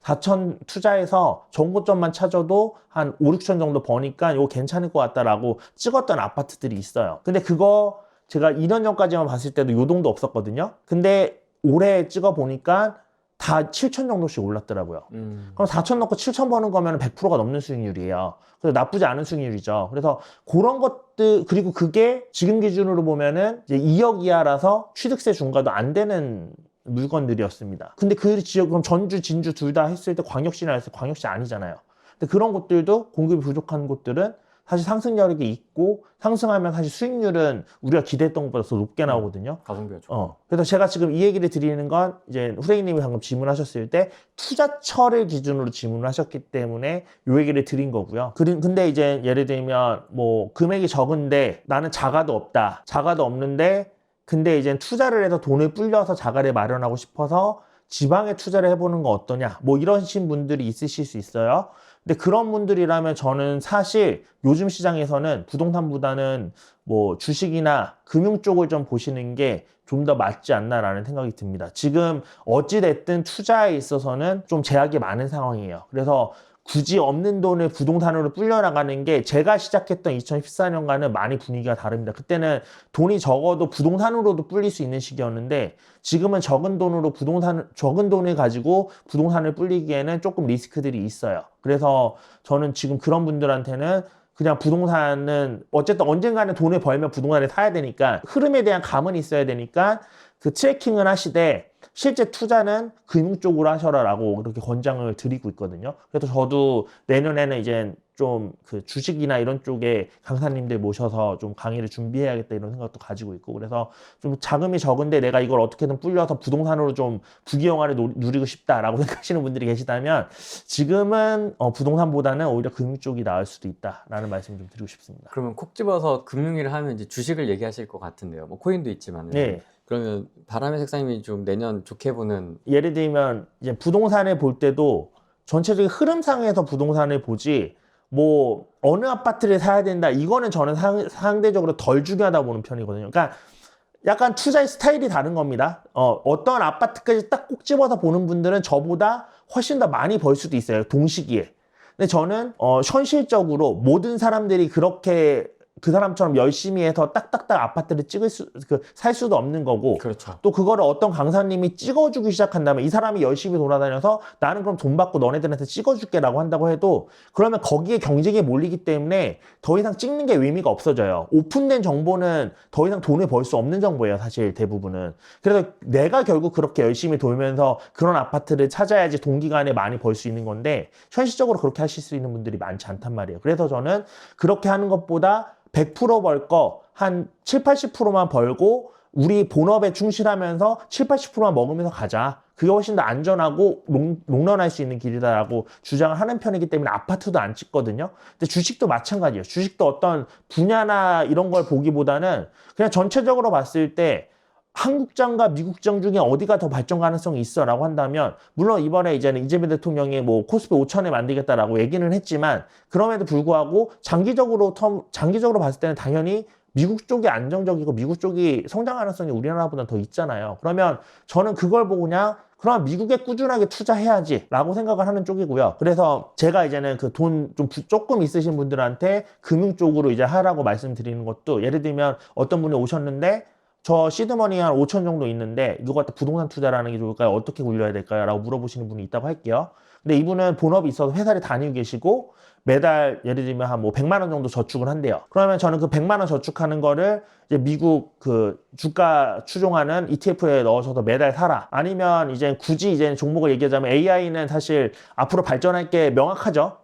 4천 투자해서 정고점만 찾아도 한 5, 6천 정도 버니까 이거 괜찮을 것 같다라고 찍었던 아파트들이 있어요. 근데 그거 제가 2년 전까지만 봤을 때도 요동도 없었거든요. 근데 올해 찍어 보니까 다 7천 정도씩 올랐더라고요. 그럼 4천 넣고 7천 버는 거면 100%가 넘는 수익률이에요. 그래서 나쁘지 않은 수익률이죠. 그래서 그런 것들, 그리고 그게 지금 기준으로 보면은 이제 2억 이하라서 취득세 중과도 안 되는 물건들이었습니다. 근데 그 지역, 그럼 전주, 진주 둘 다 했을 때 광역시나 했을 때 광역시 아니잖아요. 근데 그런 곳들도 공급이 부족한 곳들은 사실 상승 여력이 있고 상승하면 사실 수익률은 우리가 기대했던 것보다 더 높게 나오거든요. 가성비가 좋고. 그래서 제가 지금 이 얘기를 드리는 건 이제 후대인님이 방금 질문하셨을 때 투자처를 기준으로 질문을 하셨기 때문에 이 얘기를 드린 거고요. 근데 이제 예를 들면 뭐 금액이 적은데 나는 자가도 없다. 자가도 없는데 근데 이제 투자를 해서 돈을 불려서 자가를 마련하고 싶어서 지방에 투자를 해보는 거 어떠냐. 뭐 이러신 분들이 있으실 수 있어요. 근데 그런 분들이라면 저는 사실 요즘 시장에서는 부동산보다는 뭐 주식이나 금융 쪽을 좀 보시는 게 좀 더 맞지 않나라는 생각이 듭니다. 지금 어찌됐든 투자에 있어서는 좀 제약이 많은 상황이에요. 그래서 굳이 없는 돈을 부동산으로 불려나가는 게 제가 시작했던 2014년과는 많이 분위기가 다릅니다. 그때는 돈이 적어도 부동산으로도 불릴 수 있는 시기였는데 지금은 적은 돈을 가지고 부동산을 불리기에는 조금 리스크들이 있어요. 그래서 저는 지금 그런 분들한테는 그냥 부동산은 어쨌든 언젠가는 돈을 벌면 부동산을 사야 되니까 흐름에 대한 감은 있어야 되니까 그 트래킹을 하시되 실제 투자는 금융 쪽으로 하셔라라고 그렇게 권장을 드리고 있거든요. 그래서 저도 내년에는 이제 좀 그 주식이나 이런 쪽에 강사님들 모셔서 좀 강의를 준비해야겠다 이런 생각도 가지고 있고 그래서 좀 자금이 적은데 내가 이걸 어떻게든 불려서 부동산으로 좀 부귀영화를 누리고 싶다라고 생각하시는 분들이 계시다면 지금은 부동산보다는 오히려 금융 쪽이 나을 수도 있다라는 말씀 좀 드리고 싶습니다. 그러면 콕 집어서 금융위를 하면 이제 주식을 얘기하실 것 같은데요. 뭐 코인도 있지만. 네. 그러면 바람의 색상님이 좀 내년 좋게 보는 예를 들면 이제 부동산을 볼 때도 전체적인 흐름상에서 부동산을 보지 뭐 어느 아파트를 사야 된다 이거는 저는 상대적으로 덜 중요하다고 보는 편이거든요. 그러니까 약간 투자의 스타일이 다른 겁니다. 어떤 아파트까지 딱 꼭 집어서 보는 분들은 저보다 훨씬 더 많이 벌 수도 있어요. 동시기에. 근데 저는 현실적으로 모든 사람들이 그렇게 그 사람처럼 열심히 해서 딱딱딱 아파트를 살 수도 없는 거고. 그렇죠. 또 그거를 어떤 강사님이 찍어주기 시작한다면 이 사람이 열심히 돌아다녀서 나는 그럼 돈 받고 너네들한테 찍어줄게라고 한다고 해도 그러면 거기에 경쟁에 몰리기 때문에 더 이상 찍는 게 의미가 없어져요. 오픈된 정보는 더 이상 돈을 벌 수 없는 정보예요, 사실 대부분은. 그래서 내가 결국 그렇게 열심히 돌면서 그런 아파트를 찾아야지 동기간에 많이 벌 수 있는 건데 현실적으로 그렇게 하실 수 있는 분들이 많지 않단 말이에요. 그래서 저는 그렇게 하는 것보다 100% 벌 거 한 7, 80%만 벌고 우리 본업에 충실하면서 7, 80%만 먹으면서 가자. 그게 훨씬 더 안전하고 롱런할 수 있는 길이다라고 주장을 하는 편이기 때문에 아파트도 안 찍거든요. 근데 주식도 마찬가지예요. 주식도 어떤 분야나 이런 걸 보기보다는 그냥 전체적으로 봤을 때 한국장과 미국장 중에 어디가 더 발전 가능성이 있어라고 한다면 물론 이번에 이제는 이재명 대통령이 뭐 코스피 5천에 만들겠다라고 얘기는 했지만 그럼에도 불구하고 장기적으로 봤을 때는 당연히 미국 쪽이 안정적이고 미국 쪽이 성장 가능성이 우리나라보다 더 있잖아요. 그러면 저는 그걸 보고 그럼 미국에 꾸준하게 투자해야지 라고 생각을 하는 쪽이고요. 그래서 제가 이제는 그 돈 조금 있으신 분들한테 금융 쪽으로 이제 하라고 말씀드리는 것도 예를 들면 어떤 분이 오셨는데 저 시드머니 한 5천 정도 있는데 이거 갖다 부동산 투자를 하는 게 좋을까요? 어떻게 굴려야 될까요? 라고 물어보시는 분이 있다고 할게요. 근데 이분은 본업이 있어서 회사를 다니고 계시고 매달 예를 들면 한 뭐 100만 원 정도 저축을 한대요. 그러면 저는 그 100만 원 저축하는 거를 이제 미국 그 주가 추종하는 ETF에 넣어서 매달 사라. 아니면 이제 굳이 이제 종목을 얘기하자면 AI는 사실 앞으로 발전할 게 명확하죠.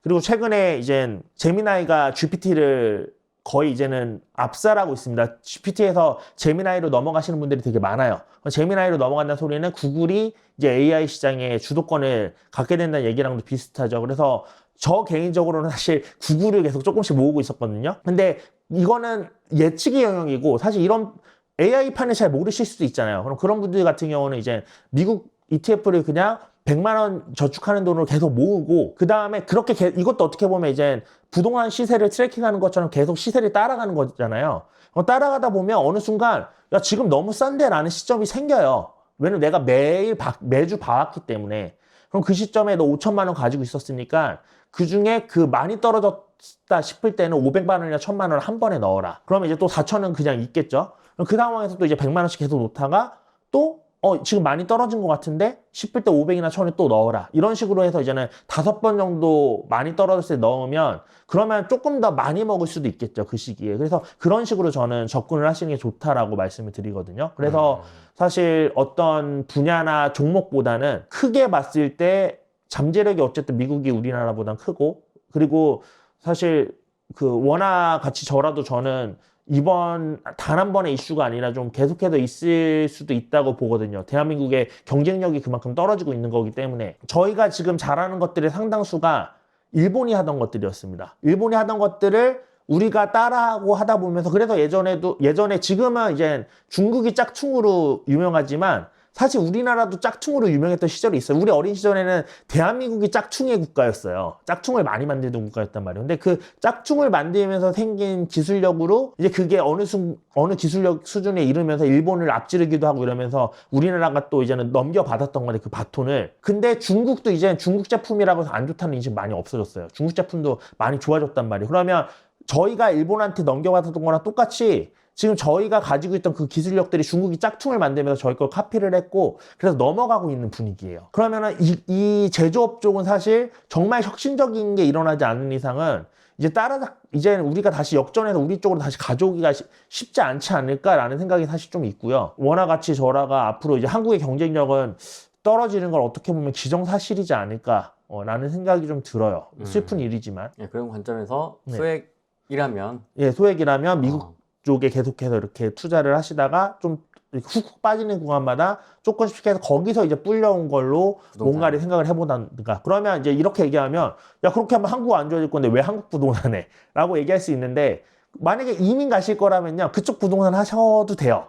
그리고 최근에 이제 제미나이가 GPT를 거의 이제는 압살하고 있습니다. GPT에서 제미나이로 넘어가시는 분들이 되게 많아요. 제미나이로 넘어간다는 소리는 구글이 이제 AI 시장의 주도권을 갖게 된다는 얘기랑도 비슷하죠. 그래서 저 개인적으로는 사실 구글을 계속 조금씩 모으고 있었거든요. 근데 이거는 예측의 영역이고 사실 이런 AI판을 잘 모르실 수도 있잖아요. 그럼 그런 분들 같은 경우는 이제 미국 ETF를 그냥 100만 원 저축하는 돈으로 계속 모으고 그 다음에 그렇게 이것도 어떻게 보면 이제 부동산 시세를 트래킹하는 것처럼 계속 시세를 따라가는 거잖아요. 따라가다 보면 어느 순간 야 지금 너무 싼데 라는 시점이 생겨요. 왜냐면 내가 매주 봐왔기 때문에. 그럼 그 시점에 너 5천만 원 가지고 있었으니까 그 중에 그 많이 떨어졌다 싶을 때는 500만 원이나 1000만 원을 한 번에 넣어라. 그러면 이제 또 4천은 그냥 있겠죠. 그럼 그 상황에서 또 이제 100만 원씩 계속 놓다가 또 지금 많이 떨어진 것 같은데 싶을 때 500이나 1000을 또 넣어라. 이런 식으로 해서 이제는 5번 정도 많이 떨어졌을 때 넣으면 그러면 조금 더 많이 먹을 수도 있겠죠. 그 시기에. 그래서 그런 식으로 저는 접근을 하시는 게 좋다라고 말씀을 드리거든요. 그래서 사실 어떤 분야나 종목보다는 크게 봤을 때 잠재력이 어쨌든 미국이 우리나라보단 크고 그리고 사실 그 원화 가치 저라도 저는 이번 단 한 번의 이슈가 아니라 좀 계속해서 있을 수도 있다고 보거든요. 대한민국의 경쟁력이 그만큼 떨어지고 있는 거기 때문에 저희가 지금 잘하는 것들의 상당수가 일본이 하던 것들이었습니다. 일본이 하던 것들을 우리가 따라하고 하다 보면서 그래서 예전에 지금은 이제 중국이 짝퉁으로 유명하지만 사실 우리나라도 짝퉁으로 유명했던 시절이 있어요. 우리 어린 시절에는 대한민국이 짝퉁의 국가였어요. 짝퉁을 많이 만들던 국가였단 말이에요. 근데 그 짝퉁을 만들면서 생긴 기술력으로 이제 그게 어느 기술력 수준에 이르면서 일본을 앞지르기도 하고 이러면서 우리나라가 또 이제는 넘겨받았던 건데 그 바톤을. 근데 중국도 이제 중국 제품이라고 해서 안 좋다는 인식 많이 없어졌어요. 중국 제품도 많이 좋아졌단 말이에요. 그러면 저희가 일본한테 넘겨받았던 거랑 똑같이 지금 저희가 가지고 있던 그 기술력들이 중국이 짝퉁을 만들면서 저희 걸 카피를 했고 그래서 넘어가고 있는 분위기예요. 그러면은 이 제조업 쪽은 사실 정말 혁신적인 게 일어나지 않는 이상은 이제 우리가 다시 역전해서 우리 쪽으로 다시 가져오기가 쉽지 않지 않을까라는 생각이 사실 좀 있고요. 원화 가치 절하가 앞으로 이제 한국의 경쟁력은 떨어지는 걸 어떻게 보면 기정사실이지 않을까라는 생각이 좀 들어요. 슬픈 일이지만. 그런 관점에서 네. 소액이라면 소액이라면 미국 쪽에 계속해서 이렇게 투자를 하시다가 좀 훅훅 빠지는 구간마다 조금씩 해서 거기서 이제 불려온 걸로 뭔가를 생각을 해보던가. 그러면 이제 이렇게 얘기하면 야 그렇게 하면 한국 안 좋아질 건데 왜 한국 부동산에? 라고 얘기할 수 있는데 만약에 이민 가실 거라면요 그쪽 부동산 하셔도 돼요.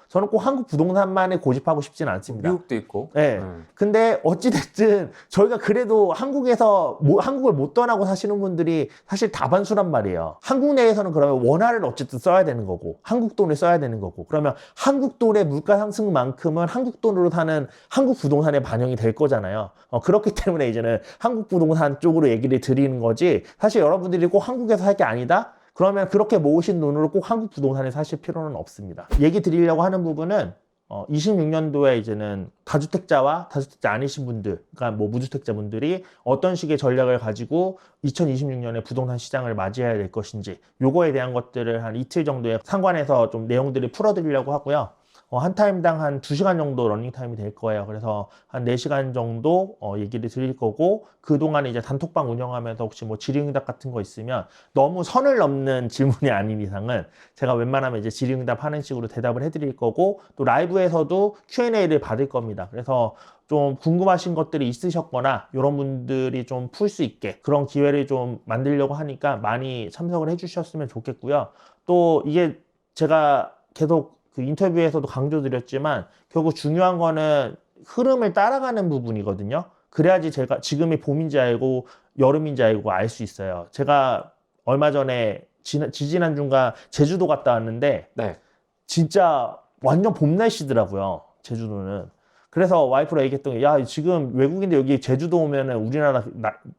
저는 꼭 한국 부동산만에 고집하고 싶지는 않습니다. 미국도 있고. 네. 근데 어찌됐든 저희가 그래도 한국을 못 떠나고 사시는 분들이 사실 다반수란 말이에요. 한국 내에서는 그러면 원화를 어쨌든 써야 되는 거고 한국 돈을 써야 되는 거고 그러면 한국 돈의 물가 상승만큼은 한국 돈으로 사는 한국 부동산에 반영이 될 거잖아요. 그렇기 때문에 이제는 한국 부동산 쪽으로 얘기를 드리는 거지 사실 여러분들이 꼭 한국에서 할 게 아니다? 그러면 그렇게 모으신 돈으로 꼭 한국 부동산에 사실 필요는 없습니다. 얘기 드리려고 하는 부분은 26년도에 이제는 다주택자와 다주택자 아니신 분들, 그러니까 뭐 무주택자 분들이 어떤 식의 전략을 가지고 2026년에 부동산 시장을 맞이해야 될 것인지, 요거에 대한 것들을 한 이틀 정도에 상관해서 좀 내용들을 풀어드리려고 하고요. 한 타임당 한 2시간 정도 러닝타임이 될 거예요. 그래서 한 4시간 정도 얘기를 드릴 거고, 그동안 이제 단톡방 운영하면서 혹시 뭐 질의응답 같은 거 있으면 너무 선을 넘는 질문이 아닌 이상은 제가 웬만하면 이제 질의응답 하는 식으로 대답을 해드릴 거고, 또 라이브에서도 Q&A를 받을 겁니다. 그래서 좀 궁금하신 것들이 있으셨거나 이런 분들이 좀 풀 수 있게 그런 기회를 좀 만들려고 하니까 많이 참석을 해주셨으면 좋겠고요. 또 이게 제가 계속 그 인터뷰에서도 강조드렸지만 결국 중요한 거는 흐름을 따라가는 부분이거든요. 그래야지 제가 지금이 봄인지 알고 여름인지 알고 알 수 있어요. 제가 얼마 전에 지지난주인가 제주도 갔다 왔는데 네. 진짜 완전 봄 날씨더라고요. 제주도는. 그래서 와이프랑 얘기했던 게, 야, 지금 외국인들 여기 제주도 오면은 우리나라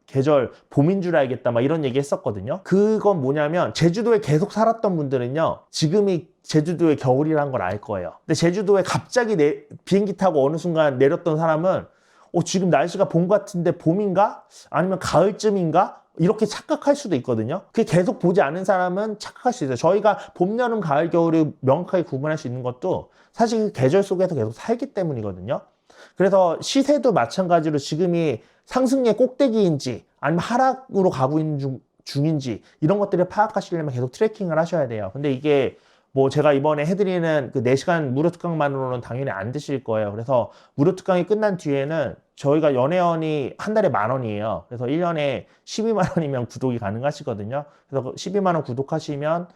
계절 봄인 줄 알겠다, 막 이런 얘기 했었거든요. 그건 뭐냐면, 제주도에 계속 살았던 분들은요, 지금이 제주도의 겨울이라는 걸 알 거예요. 근데 제주도에 갑자기 비행기 타고 어느 순간 내렸던 사람은, 지금 날씨가 봄 같은데 봄인가? 아니면 가을쯤인가? 이렇게 착각할 수도 있거든요. 그게 계속 보지 않은 사람은 착각할 수 있어요. 저희가 봄, 여름, 가을, 겨울을 명확하게 구분할 수 있는 것도 사실 그 계절 속에서 계속 살기 때문이거든요. 그래서 시세도 마찬가지로 지금이 상승의 꼭대기인지 아니면 하락으로 가고 있는 중인지 이런 것들을 파악하시려면 계속 트래킹을 하셔야 돼요. 근데 이게 뭐 제가 이번에 해드리는 그 4시간 무료 특강만으로는 당연히 안 되실 거예요. 그래서 무료 특강이 끝난 뒤에는 저희가 연회원이 한 달에 10,000원이에요. 그래서 1년에 12만 원이면 구독이 가능하시거든요. 그래서 12만 원 구독하시면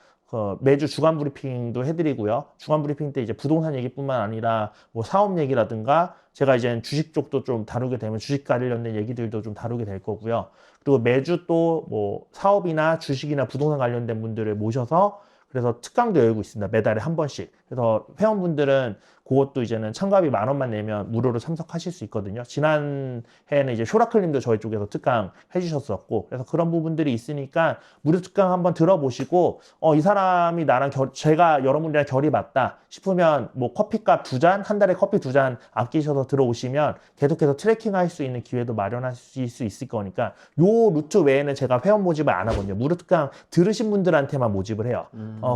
매주 주간 브리핑도 해드리고요. 주간 브리핑 때 이제 부동산 얘기뿐만 아니라 뭐 사업 얘기라든가 제가 이제 주식 쪽도 좀 다루게 되면 주식 관련된 얘기들도 좀 다루게 될 거고요. 그리고 매주 또 뭐 사업이나 주식이나 부동산 관련된 분들을 모셔서 그래서 특강도 열고 있습니다. 매달에 한 번씩. 그래서 회원분들은 그것도 이제는 참가비 10,000원만 내면 무료로 참석하실 수 있거든요. 지난 해에는 이제 쇼라클님도 저희 쪽에서 특강 해주셨었고, 그래서 그런 부분들이 있으니까 무료 특강 한번 들어보시고, 이 사람이 나랑 제가 여러분들이랑 결이 맞다 싶으면 뭐 커피값 2잔, 한 달에 커피 2잔 아끼셔서 들어오시면 계속해서 트래킹 할 수 있는 기회도 마련하실 수 있을 거니까, 요 루트 외에는 제가 회원 모집을 안 하거든요. 무료 특강 들으신 분들한테만 모집을 해요.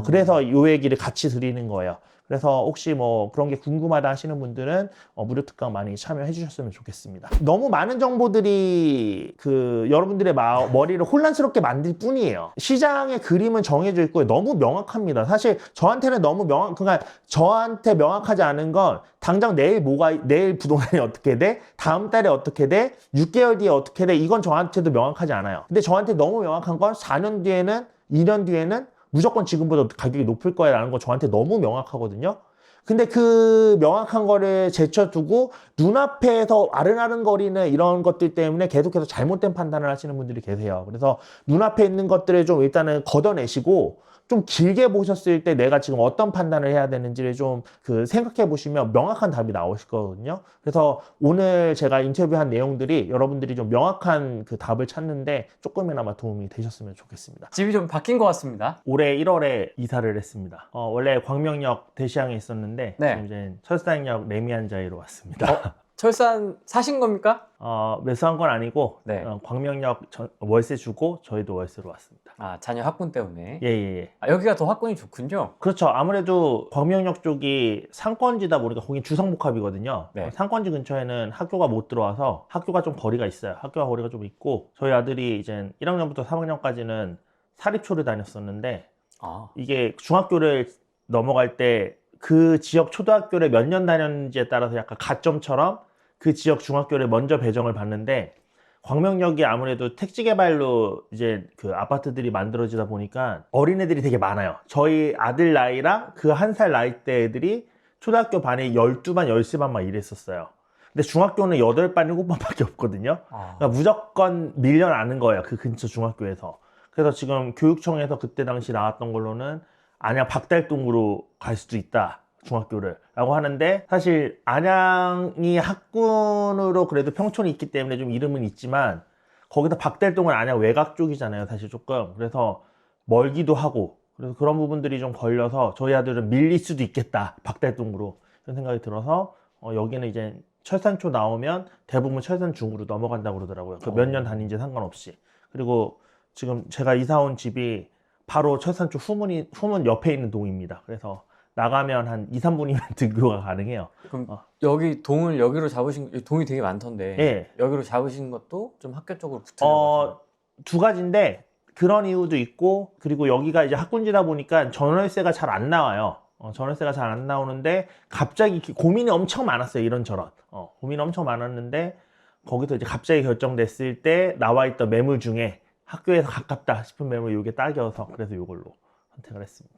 그래서 요 얘기를 같이 드리는 거예요. 그래서 혹시 뭐 그런 게 궁금하다 하시는 분들은 무료 특강 많이 참여해 주셨으면 좋겠습니다. 너무 많은 정보들이 여러분들의 머리를 혼란스럽게 만들 뿐이에요. 시장의 그림은 정해져 있고 너무 명확합니다. 사실 저한테는 너무 그러니까 저한테 명확하지 않은 건 당장 내일 부동산이 어떻게 돼? 다음 달에 어떻게 돼? 6개월 뒤에 어떻게 돼? 이건 저한테도 명확하지 않아요. 근데 저한테 너무 명확한 건 4년 뒤에는 2년 뒤에는 무조건 지금보다 가격이 높을 거야 라는 거 저한테 너무 명확하거든요. 근데 그 명확한 거를 제쳐두고 눈앞에서 아른아른거리는 이런 것들 때문에 계속해서 잘못된 판단을 하시는 분들이 계세요. 그래서 눈앞에 있는 것들을 좀 일단은 걷어내시고 좀 길게 보셨을 때 내가 지금 어떤 판단을 해야 되는지를 좀 생각해 보시면 명확한 답이 나오실 거거든요. 그래서 오늘 제가 인터뷰한 내용들이 여러분들이 좀 명확한 그 답을 찾는데 조금이나마 도움이 되셨으면 좋겠습니다. 집이 좀 바뀐 것 같습니다. 올해 1월에 이사를 했습니다. 원래 광명역 대시양에 있었는데 네. 지금 이제 철산역 레미안자이로 왔습니다. 철산 사신 겁니까? 매수한 건 아니고 네. 광명역 월세 주고 저희도 월세로 왔습니다. 자녀 학군 때문에. 예. 여기가 더 학군이 좋군요. 그렇죠. 아무래도 광명역 쪽이 상권지다 보니까 거긴 주상복합이거든요. 네. 상권지 근처에는 학교가 못 들어와서 학교가 좀 거리가 있어요. 학교와 거리가 좀 있고 저희 아들이 이제 1학년부터 3학년까지는 사립초를 다녔었는데 이게 중학교를 넘어갈 때 그 지역 초등학교를 몇 년 다녔는지에 따라서 약간 가점처럼 그 지역 중학교를 먼저 배정을 받는데 광명역이 아무래도 택지 개발로 이제 그 아파트들이 만들어지다 보니까 어린애들이 되게 많아요. 저희 아들 나이랑 그 1살 나이대 애들이 초등학교 반에 12반, 13반 막 이랬었어요. 근데 중학교는 8반, 7반밖에 없거든요. 그러니까 무조건 밀려나는 거예요. 그 근처 중학교에서. 그래서 지금 교육청에서 그때 당시 나왔던 걸로는 안양 박달동으로 갈 수도 있다. 중학교를 라고 하는데 사실 안양이 학군으로 그래도 평촌이 있기 때문에 좀 이름은 있지만 거기다 박달동은 안양 외곽 쪽이잖아요. 사실 조금. 그래서 멀기도 하고 그래서 그런 부분들이 좀 걸려서 저희 아들은 밀릴 수도 있겠다 박달동으로 그런 생각이 들어서 여기는 이제 철산초 나오면 대부분 철산 중으로 넘어간다고 그러더라고요. 그 몇 년 다닌지 상관없이. 그리고 지금 제가 이사 온 집이 바로 철산초 후문 옆에 있는 동입니다. 그래서 나가면 한 2, 3분이면 등교가 가능해요. 그럼 여기 동을 여기로 잡으신 동이 되게 많던데 예. 여기로 잡으신 것도 좀 학교 쪽으로 붙으려고 두 가지인데 그런 이유도 있고 그리고 여기가 이제 학군지다 보니까 전월세가 잘 안 나와요. 전월세가 잘 안 나오는데 갑자기 고민이 엄청 많았어요. 이런저런 고민이 엄청 많았는데 거기서 이제 갑자기 결정됐을 때 나와 있던 매물 중에 학교에서 가깝다 싶은 매물 이게 딱이어서 그래서 이걸로 선택을 했습니다.